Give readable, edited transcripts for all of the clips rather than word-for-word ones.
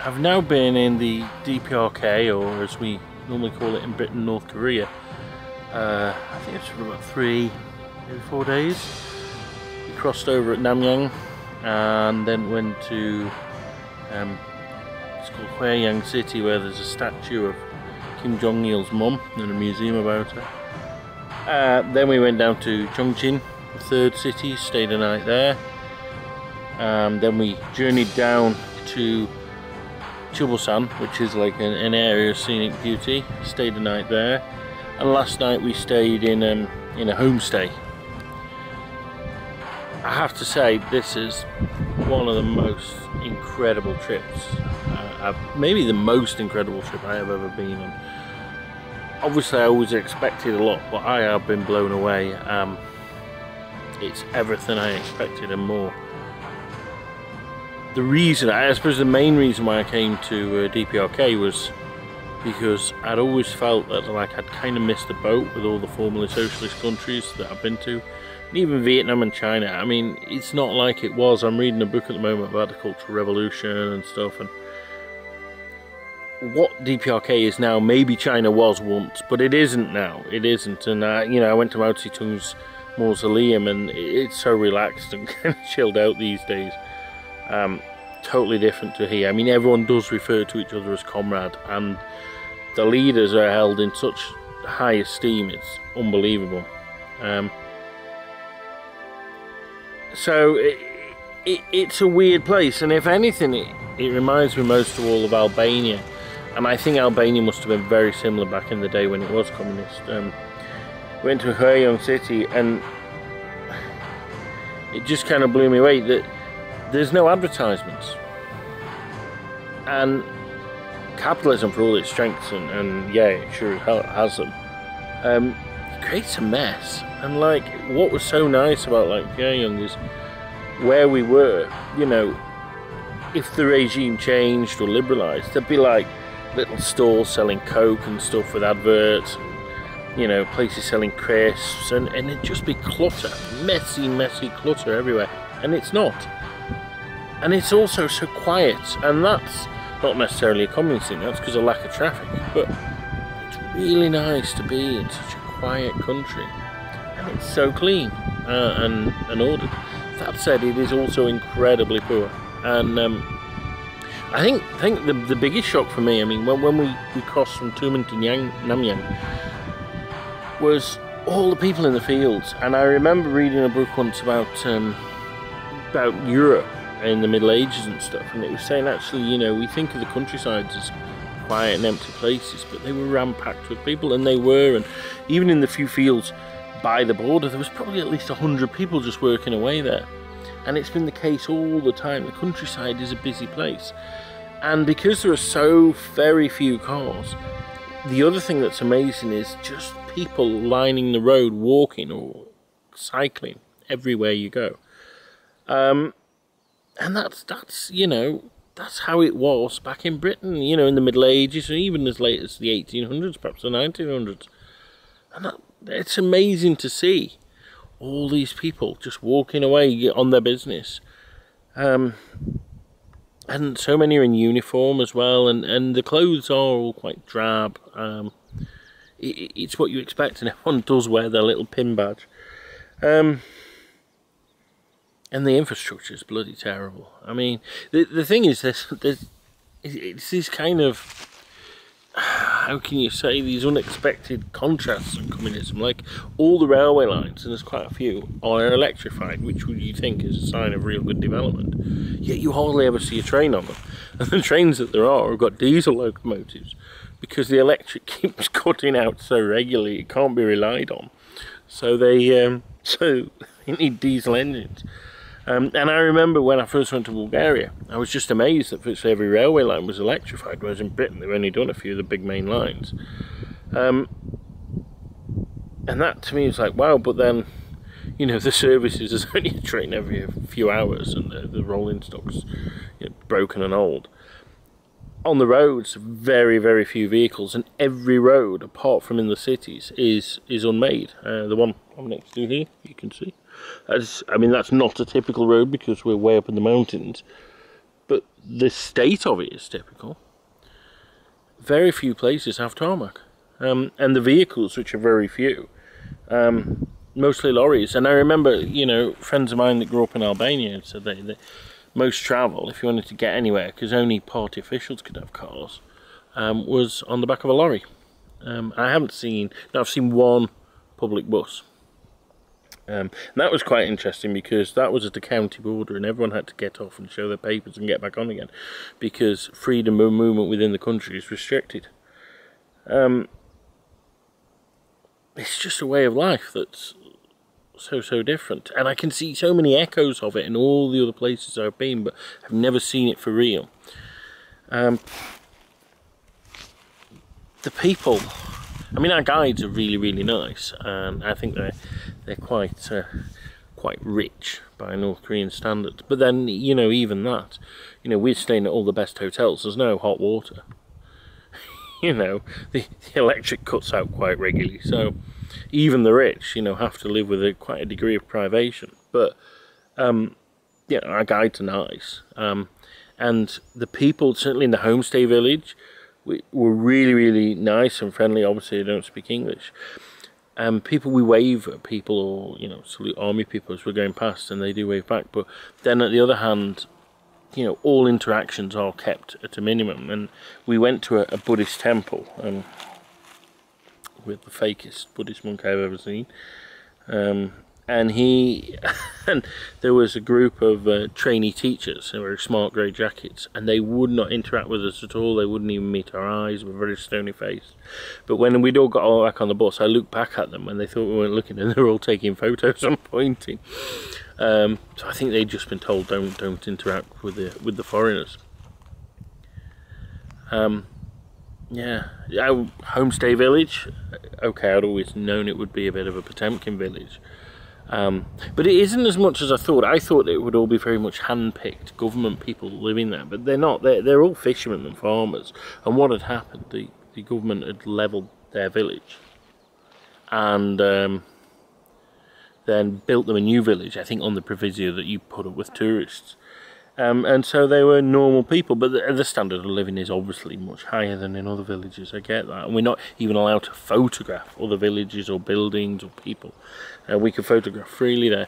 I've now been in the DPRK, or as we normally call it in Britain, North Korea. I think it's for about 3, maybe 4 days. We crossed over at Namyang and then went to it's called Hwaeyang City, where there's a statue of Kim Jong-il's mum and a museum about her. Then we went down to Chongqing, the third city, stayed a night there. Then we journeyed down to chilbo-san, which is like an area of scenic beauty, stayed a night there. And last night we stayed in a homestay. I have to say, this is one of the most incredible trips, maybe the most incredible trip I have ever been on. Obviously I always expected a lot, but I have been blown away. It's everything I expected and more. The reason, I suppose the main reason why I came to DPRK was because I'd always felt that like I'd kind of missed the boat with all the formerly socialist countries that I've been to. And even Vietnam and China. I mean, it's not like it was. I'm reading a book at the moment about the Cultural Revolution and stuff, and what DPRK is now, maybe China was once, but it isn't now. It isn't. And you know, I went to Mao Zedong's mausoleum, and it's so relaxed and kind of chilled out these days. Totally different to here. I mean, everyone does refer to each other as comrade, and the leaders are held in such high esteem. It's unbelievable. So it's a weird place, and if anything, it reminds me most of all of Albania. And I think Albania must have been very similar back in the day when it was communist. We went to Hwaeyang City, and it just kind of blew me away that there's no advertisements. And capitalism, for all its strengths, and yeah, it sure has them, it creates a mess. And like, what was so nice about like Pyongyang is where we were, you know, if the regime changed or liberalised, there'd be like little stalls selling Coke and stuff with adverts, and, you know, places selling crisps, and it'd just be clutter, messy clutter everywhere. And it's not. And it's also so quiet, and that's not necessarily a communist thing, that's because of lack of traffic, but it's really nice to be in such a quiet country, and it's so clean and ordered. That said, it is also incredibly poor, and I think the biggest shock for me, I mean, when we crossed from Tumen to Namyang, was all the people in the fields. And I remember reading a book once about Europe in the Middle Ages and stuff, and it was saying, actually, you know, we think of the countrysides as quiet and empty places, but they were ram-packed with people, and they were. And even in the few fields by the border, there was probably at least 100 people just working away there. And it's been the case all the time. The countryside is a busy place, and because there are so very few cars, the other thing that's amazing is just people lining the road, walking or cycling everywhere you go. And that's you know, that's how it was back in Britain, you know, in the Middle Ages, and even as late as the 1800s, perhaps the 1900s. And it's amazing to see all these people just walking away on their business. And so many are in uniform as well, and the clothes are all quite drab. It's what you expect, and everyone does wear their little pin badge. And the infrastructure is bloody terrible. I mean, the thing is, it's this kind of, how can you say, these unexpected contrasts in communism. Like, all the railway lines, and there's quite a few, are electrified, which would you think is a sign of real good development. Yet you hardly ever see a train on them. And the trains that there are have got diesel locomotives, because the electric keeps cutting out so regularly, it can't be relied on. So they need diesel engines. And I remember when I first went to Bulgaria, I was just amazed that virtually every railway line was electrified, whereas in Britain they've only done a few of the big main lines. And that to me is like, wow, but then, you know, the services is only a train every few hours, and the rolling stock's, you know, broken and old. On the roads, very, very few vehicles, and every road, apart from in the cities, is unmade. The one I'm next to here, you can see. I mean, that's not a typical road because we're way up in the mountains, but the state of it is typical. Very few places have tarmac, and the vehicles, which are very few, mostly lorries. And I remember, you know, friends of mine that grew up in Albania said they most travel, if you wanted to get anywhere, because only party officials could have cars, was on the back of a lorry. I've seen one public bus. And that was quite interesting, because that was at the county border and everyone had to get off and show their papers and get back on again, because freedom of movement within the country is restricted. It's just a way of life that's so different, and I can see so many echoes of it in all the other places I've been, but I've never seen it for real. The people, I mean, our guides are really nice, and I think they're quite rich by North Korean standards. But then, you know, even that, you know, we're staying at all the best hotels. There's no hot water. You know, the electric cuts out quite regularly, so even the rich, you know, have to live with quite a degree of privation. But yeah, our guides are nice, and the people, certainly in the homestay village, were really nice and friendly. Obviously, they don't speak English. People, we wave at people, or, you know, salute army people as we're going past, and they do wave back. But then, at the other hand, you know, all interactions are kept at a minimum. And we went to a Buddhist temple, with the fakest Buddhist monk I've ever seen. And there was a group of trainee teachers who were smart grey jackets, and they would not interact with us at all. They wouldn't even meet our eyes. We were very stony faced. But when we'd all got back on the bus, I looked back at them and they thought we weren't looking, and they were all taking photos and pointing. So I think they'd just been told don't interact with the foreigners. Yeah, our homestay village, okay, I'd always known it would be a bit of a Potemkin village. But it isn't as much as I thought. I thought it would all be very much hand-picked government people living there, but they're not. They're all fishermen and farmers. And what had happened, the government had levelled their village and then built them a new village, I think on the proviso that you put up with tourists. And so they were normal people, but the standard of living is obviously much higher than in other villages. I get that, and we're not even allowed to photograph other villages or buildings or people. We could photograph freely there,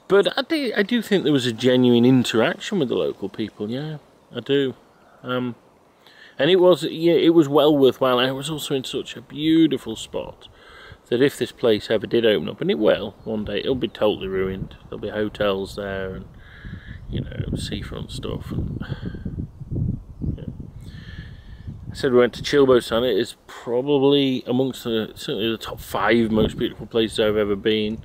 but I do think there was a genuine interaction with the local people. Yeah, I do, and it was well worthwhile. And it was also in such a beautiful spot that if this place ever did open up, and it will one day, it'll be totally ruined. There'll be hotels there and, you know, seafront stuff. And, yeah. I said we went to Chilbo-san. It is probably amongst certainly the top 5 most beautiful places I've ever been.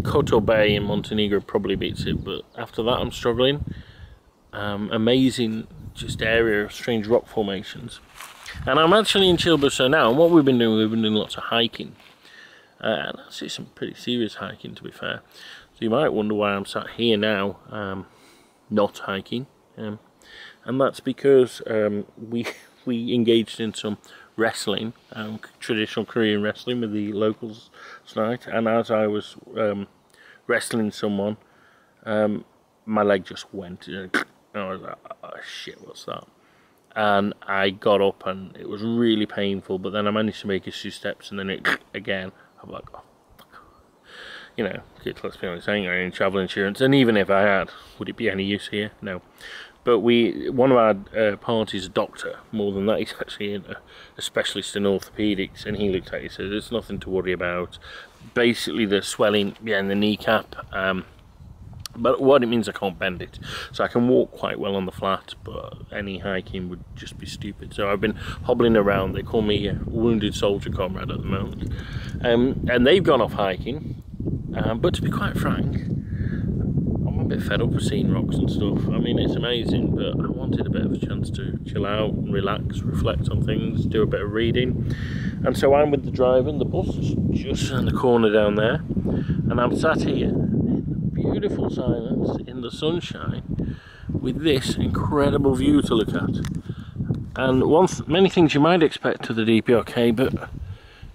Kotor Bay in Montenegro probably beats it, but after that I'm struggling. Amazing just area of strange rock formations. And I'm actually in Chilbo-san now, and what we've been doing lots of hiking. And actually some pretty serious hiking, to be fair. So you might wonder why I'm sat here now, not hiking. And that's because we engaged in some wrestling, traditional Korean wrestling with the locals tonight. And as I was wrestling someone, my leg just went. And I was like, oh shit, what's that? And I got up and it was really painful, but then I managed to make a few steps, and then it again. I'm like, oh, fuck. You know, let's be honest, I ain't got any travel insurance, and even if I had, would it be any use here? No. But one of our parties, a doctor, more than that, he's actually a specialist in orthopedics, and he looked at it and said, there's nothing to worry about. Basically, the swelling in the kneecap, but what it means, I can't bend it. So I can walk quite well on the flat, but any hiking would just be stupid. So I've been hobbling around. They call me a wounded soldier comrade at the moment. And they've gone off hiking. But to be quite frank, I'm a bit fed up with seeing rocks and stuff. I mean, it's amazing, but I wanted a bit of a chance to chill out, relax, reflect on things, do a bit of reading. And so I'm with the driver, and the bus is just in the corner down there. And I'm sat here, beautiful silence in the sunshine with this incredible view to look at. And many things you might expect to the DPRK, but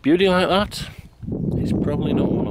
beauty like that is probably not one